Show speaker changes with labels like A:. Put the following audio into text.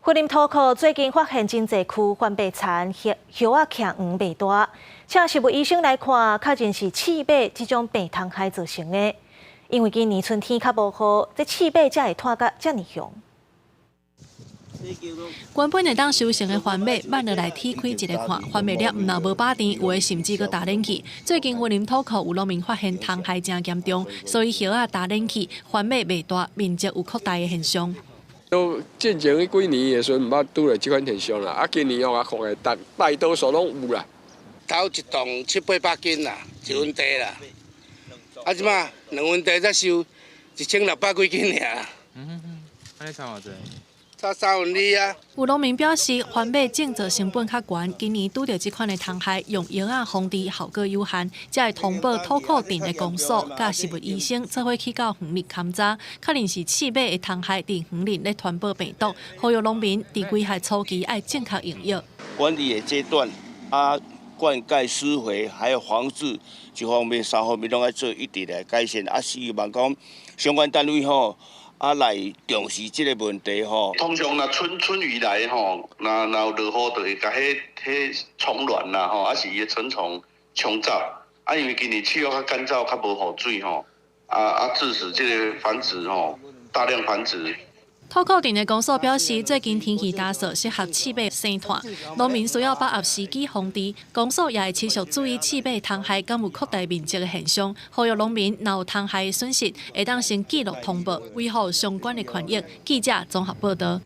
A: 云林土库最近发现真侪区环白田叶啊徛黄袂大，请食物医生来看，确认是刺马这种病虫害造成的。因为今年春天较无好，这刺马才会拖甲遮尔凶。
B: 原本会当收成的番麦，慢落来铁开一个看，番麦粒若无饱甜，有的甚至阁打冷气。最近云林土库有农民发现虫害真严重，所以叶啊打冷气，番麦袂大，面积有扩大的现象。
C: 都进前几年的时阵，毋捌拄着即款现象啦。啊，今年啊，看的大多数拢有啦。
D: 头一栋700-800斤啦，一分地啦。啊，即马2分地才收1600几斤尔。
E: 安尼差偌济？
D: 差2/3啊。
B: 有农民表示，番麦种植成本较悬，今年拄着即款的虫害，用药啊防治效果有限，才会通报土库镇的公所甲食物医生做伙去到园林勘查，确认是刺马的虫害伫园林咧传播病毒，呼吁农民伫危害初期爱正确用药。
F: 管理的阶段灌溉、施肥还有防治这方面3方面拢要做一定的改善。希望讲相关单位来重视这个问题
G: 通常春雨来那有落雨就会甲迄虫卵啦是伊的成虫冲走。因为今年气候较干燥，较无雨水致使这个繁殖大量繁殖。
B: 土库镇的公所表示，最近天气干燥，适合刺马生炭，农民需要把握时机防治。公所也会持续注意刺马虫害敢有扩大面积的现象，呼吁农民若有虫害的损失，会当先记录通报，维护相关的权益。记者综合报道。